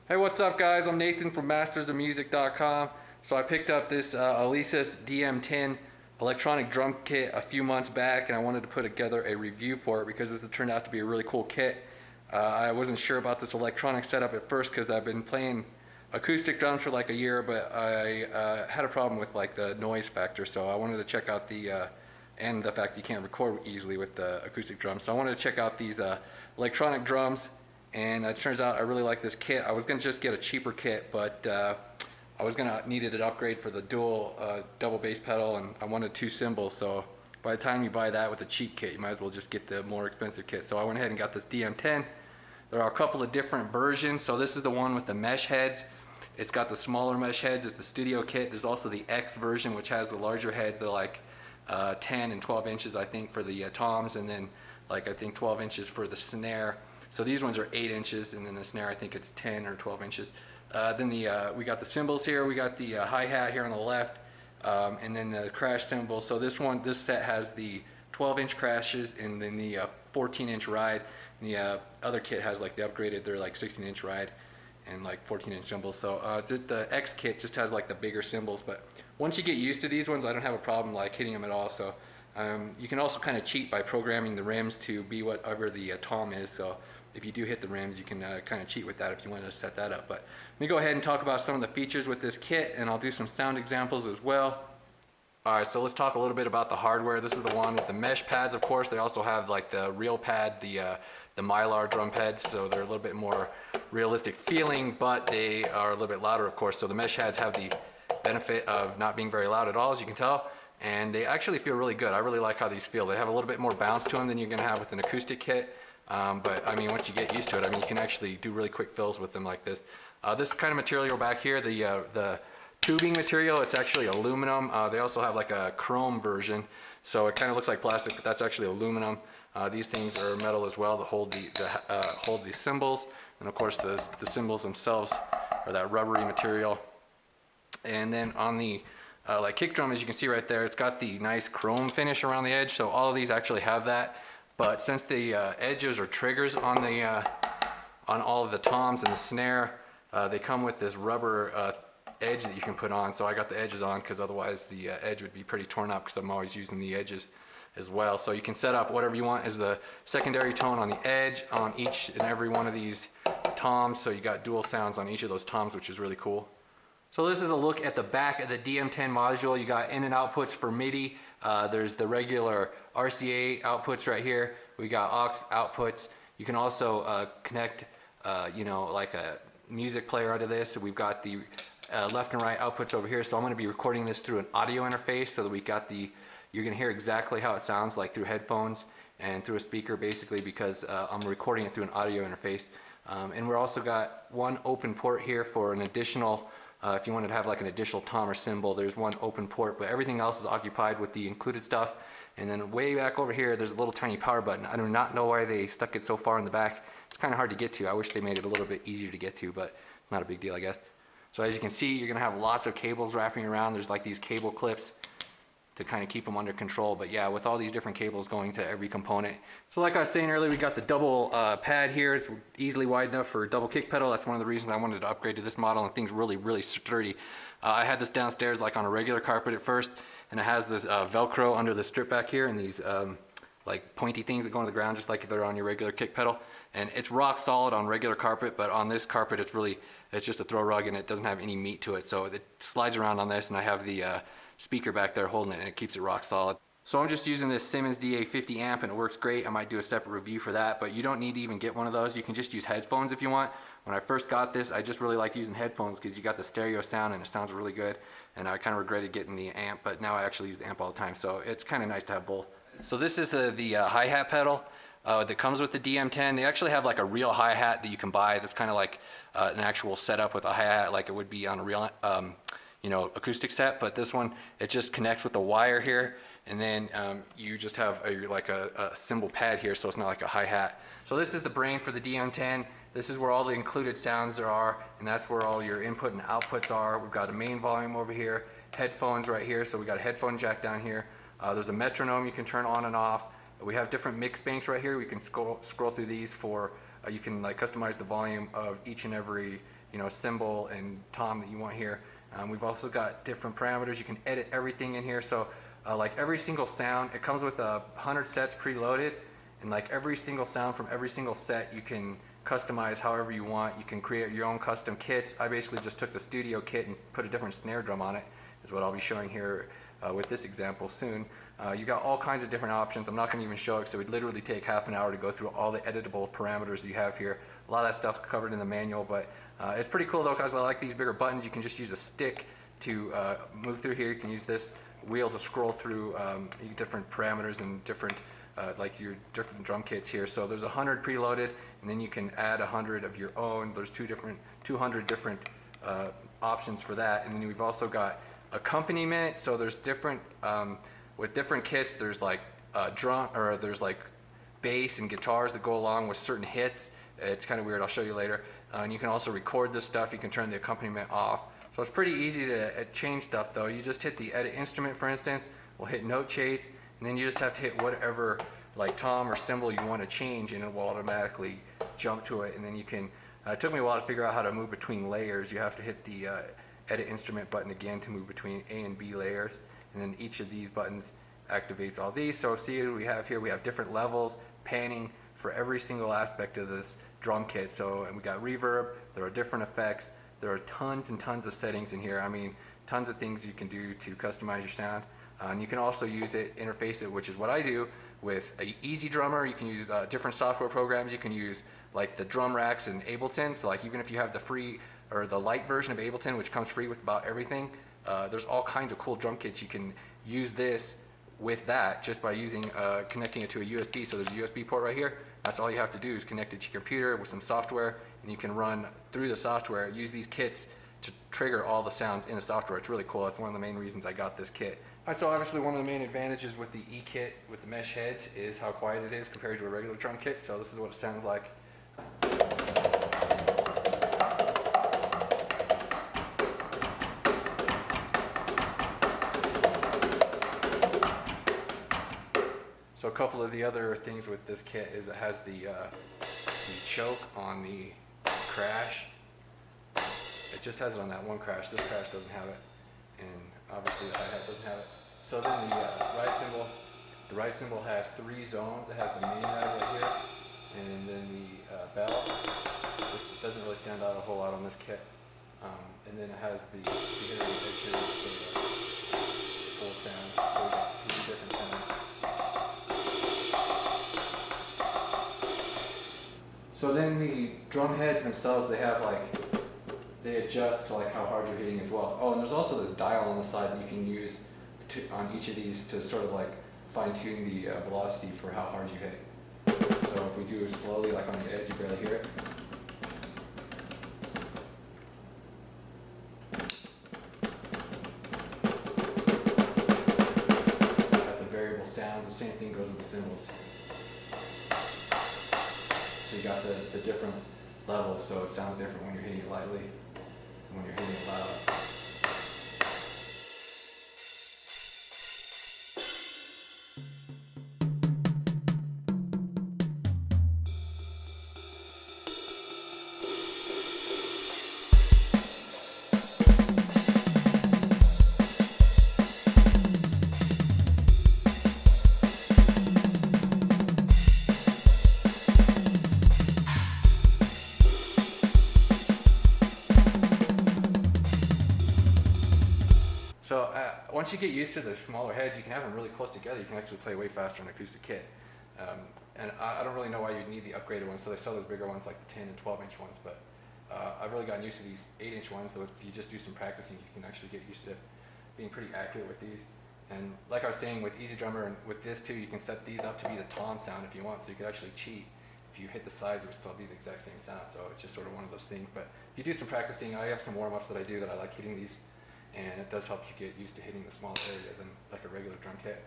Hey, what's up guys? I'm Nathan from mastersofmusic.com. So I picked up this Alesis DM10 electronic drum kit a few months back, and I wanted to put together a review for it because this turned out to be a really cool kit. I wasn't sure about this electronic setup at first because I've been playing acoustic drums for like a year, but I had a problem with like the noise factor, so I wanted to check out and the fact you can't record easily with the acoustic drums. So I wanted to check out these electronic drums, and it turns out I really like this kit. I was going to just get a cheaper kit, but I was going to needed an upgrade for the dual double bass pedal, and I wanted 2 cymbals. So by the time you buy that with a cheap kit, you might as well just get the more expensive kit. So I went ahead and got this DM10. There are a couple of different versions. So this is the one with the mesh heads. It's got the smaller mesh heads. It's the studio kit. There's also the X version, which has the larger heads. They're like 10 and 12 inches, I think, for the toms, and then like I think 12 inches for the snare. So these ones are 8 inches, and then the snare, I think it's 10 or 12 inches. Then we got the cymbals here. We got the hi-hat here on the left, and then the crash cymbal. So this set has the 12-inch crashes, and then the 14-inch ride. And the other kit has like the upgraded, they're like 16-inch ride and like 14-inch cymbals. So the X kit just has like the bigger cymbals, but once you get used to these ones, I don't have a problem like hitting them at all. So you can also kind of cheat by programming the rims to be whatever the tom is. So if you do hit the rims, you can kind of cheat with that if you want to set that up. But let me go ahead and talk about some of the features with this kit, and I'll do some sound examples as well. Alright, so let's talk a little bit about the hardware. This is the one with the mesh pads, of course. They also have like the real pad, the Mylar drum pads, so they're a little bit more realistic feeling, but they are a little bit louder, of course. So the mesh pads have the benefit of not being very loud at all, as you can tell, and they actually feel really good. I really like how these feel. They have a little bit more bounce to them than you're going to have with an acoustic kit. But I mean, once you get used to it, I mean, you can actually do really quick fills with them like this. This kind of material back here, the tubing material, it's actually aluminum. They also have like a chrome version, so it kind of looks like plastic, but that's actually aluminum. These things are metal as well to hold the cymbals, and of course the cymbals themselves are that rubbery material. And then on the like kick drum, as you can see right there, it's got the nice chrome finish around the edge. So all of these actually have that. But since the edges or triggers on all of the toms and the snare, they come with this rubber edge that you can put on. So I got the edges on because otherwise the edge would be pretty torn up, because I'm always using the edges as well. So you can set up whatever you want as the secondary tone on the edge on each and every one of these toms. So you got dual sounds on each of those toms, which is really cool. So this is a look at the back of the DM10 module. You got in and outputs for MIDI. There's the regular RCA outputs right here. We got aux outputs. You can also connect, like a music player onto this. So we've got the left and right outputs over here. So I'm going to be recording this through an audio interface, so that we got you're going to hear exactly how it sounds like through headphones and through a speaker, basically, because I'm recording it through an audio interface. And we're also got one open port here for an additional. If you wanted to have like an additional tom or cymbal, there's one open port, but everything else is occupied with the included stuff. And then way back over here, there's a little tiny power button. I do not know why they stuck it so far in the back. It's kind of hard to get to. I wish they made it a little bit easier to get to, but not a big deal, I guess. So as you can see, you're going to have lots of cables wrapping around. There's like these cable clips to kind of keep them under control. But yeah, with all these different cables going to every component. So like I was saying earlier, we got the double pad here. It's easily wide enough for a double kick pedal. That's one of the reasons I wanted to upgrade to this model, and things really, really sturdy. I had this downstairs like on a regular carpet at first, and it has this Velcro under the strip back here, and these like pointy things that go on the ground just like they're on your regular kick pedal. And it's rock solid on regular carpet, but on this carpet it's just a throw rug, and it doesn't have any meat to it. So it slides around on this, and I have the speaker back there holding it, and it keeps it rock solid. So I'm just using this Simmons DA50 amp, and it works great. I might do a separate review for that, but you don't need to even get one of those. You can just use headphones if you want. When I first got this, I just really like using headphones because you got the stereo sound and it sounds really good. And I kind of regretted getting the amp, but now I actually use the amp all the time. So it's kind of nice to have both. So this is the hi-hat pedal that comes with the DM10. They actually have like a real hi-hat that you can buy that's kind of like an actual setup with a hi-hat like it would be on a real acoustic set. But this one, it just connects with the wire here, and then you just have a cymbal pad here, so it's not like a hi-hat. So this is the brain for the DM10. This is where all the included sounds are, and that's where all your input and outputs are. We've got a main volume over here, headphones right here, so we got a headphone jack down here. There's a metronome you can turn on and off. We have different mix banks right here. We can scroll through these for you can like customize the volume of each and every cymbal and tom that you want here. We've also got different parameters. You can edit everything in here. So like every single sound, it comes with 100 sets preloaded, and like every single sound from every single set you can customize however you want. You can create your own custom kits. I basically just took the studio kit and put a different snare drum on it, is what I'll be showing here with this example soon. You got all kinds of different options. I'm not going to even show it because it would literally take half an hour to go through all the editable parameters you have here. A lot of that stuff's covered in the manual, but it's pretty cool though, because I like these bigger buttons. You can just use a stick to move through here. You can use this wheel to scroll through different parameters and different like your different drum kits here. So there's 100 preloaded, and then you can add 100 of your own. There's 200 different options for that. And then we've also got accompaniment. So there's different with different kits. There's like there's like bass and guitars that go along with certain hits. It's kind of weird. I'll show you later. And you can also record this stuff. You can turn the accompaniment off. So it's pretty easy to change stuff though. You just hit the edit instrument, for instance. We'll hit note chase, and then you just have to hit whatever like tom or cymbal you want to change, and it will automatically jump to it. And then you can, it took me a while to figure out how to move between layers. You have to hit the edit instrument button again to move between A and B layers. And then each of these buttons activates all these. So see what we have here. We have different levels, panning for every single aspect of this drum kit. So, and we got reverb, there are different effects. There are tons and tons of settings in here. I mean, tons of things you can do to customize your sound. And you can also use it, interface it, which is what I do with a Easy Drummer. You can use different software programs. You can use like the drum racks in Ableton. So like even if you have the free or the light version of Ableton, which comes free with about everything, there's all kinds of cool drum kits. You can use this with that just by using connecting it to a USB. So there's a USB port right here. That's all you have to do is connect it to your computer with some software, and you can run through the software, use these kits to trigger all the sounds in the software. It's really cool. That's one of the main reasons I got this kit. All right, so obviously one of the main advantages with the E-kit with the mesh heads is how quiet it is compared to a regular drum kit. So this is what it sounds like. So a couple of the other things with this kit is it has the choke on the crash. It just has it on that one crash. This crash doesn't have it, and obviously the hi-hat doesn't have it. So then the right cymbal has 3 zones. It has the main rag right here, and then the bell, which doesn't really stand out a whole lot on this kit. And then it has the hearing picture for the full sound. So we got 3 different sounds. So then the drum heads themselves, they adjust to like how hard you're hitting as well. Oh, and there's also this dial on the side that you can use on each of these to sort of like fine tune the velocity for how hard you hit. So if we do it slowly, like on the edge, you barely hear it. Got the variable sounds. The same thing goes with the cymbals. So you got the different levels, so it sounds different when you're hitting it lightly and when you're hitting it loud. So once you get used to the smaller heads, you can have them really close together. You can actually play way faster on an acoustic kit. And I don't really know why you'd need the upgraded ones. So they sell those bigger ones like the 10 and 12 inch ones. But I've really gotten used to these 8 inch ones. So if you just do some practicing, you can actually get used to being pretty accurate with these. And like I was saying with Easy Drummer and with this too, you can set these up to be the tom sound if you want. So you could actually cheat. If you hit the sides, it would still be the exact same sound. So it's just sort of one of those things. But if you do some practicing, I have some warm-ups that I do that I like hitting these. And it does help you get used to hitting the smaller area than like a regular drum kit.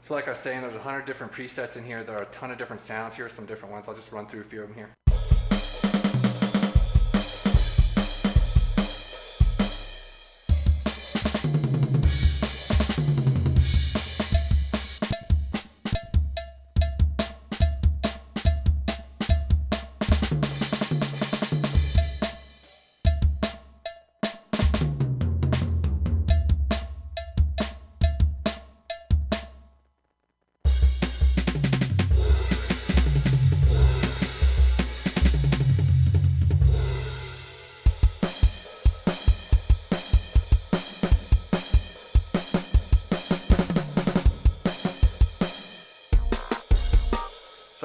So like I was saying, there's 100 different presets in here. There are a ton of different sounds. Here are some different ones. I'll just run through a few of them here.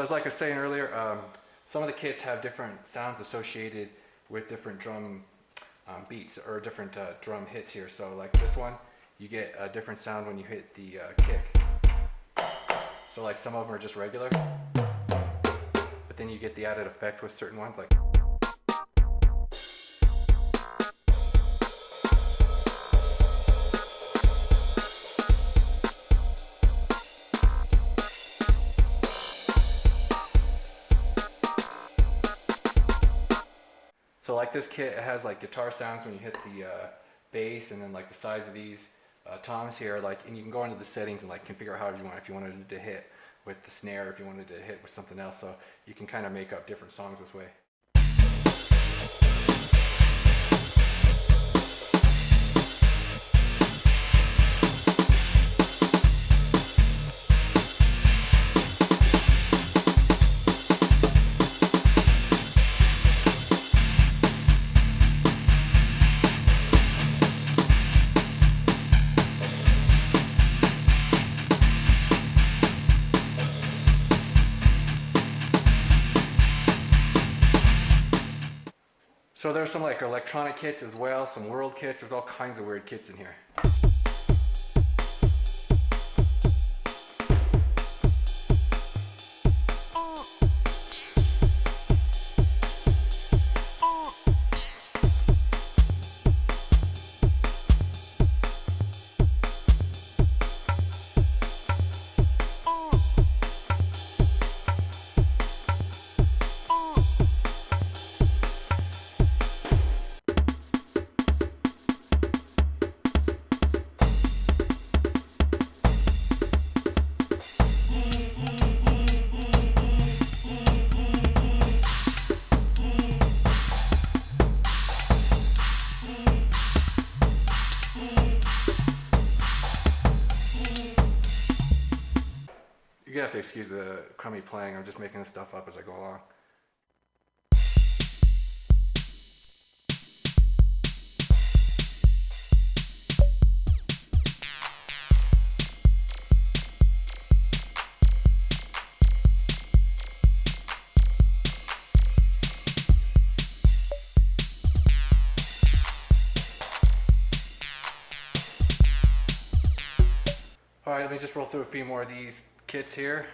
So as like I was saying earlier, some of the kits have different sounds associated with different drum beats or different drum hits here. So like this one, you get a different sound when you hit the kick. So like some of them are just regular, but then you get the added effect with certain ones like. So like this kit, it has like guitar sounds when you hit the bass, and then like the sides of these toms here, like, and you can go into the settings and like configure however you want. If you wanted to hit with the snare, if you wanted to hit with something else, so you can kind of make up different songs this way. So there's some like electronic kits as well, some world kits. There's all kinds of weird kits in here. You're gonna have to excuse the crummy playing. I'm just making this stuff up as I go along. All right, let me just roll through a few more of these kits here.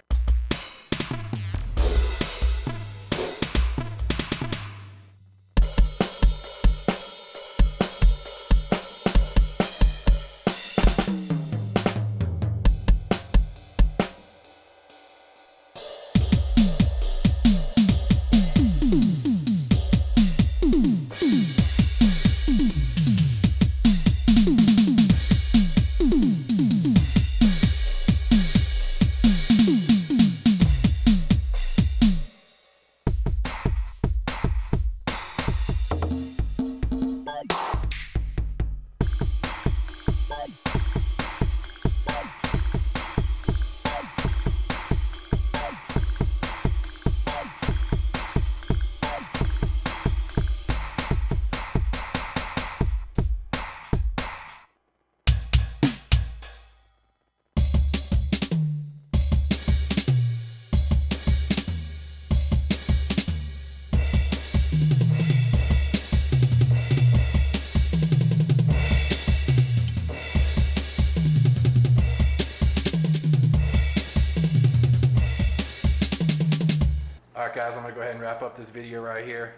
Alright guys, I'm going to go ahead and wrap up this video right here.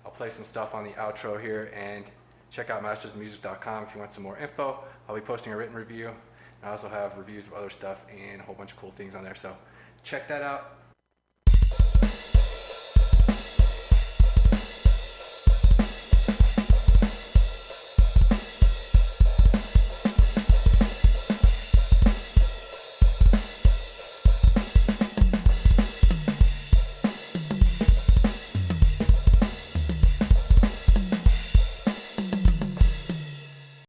I'll play some stuff on the outro here, and check out mastersofmusic.com if you want some more info. I'll be posting a written review. I also have reviews of other stuff and a whole bunch of cool things on there, so check that out.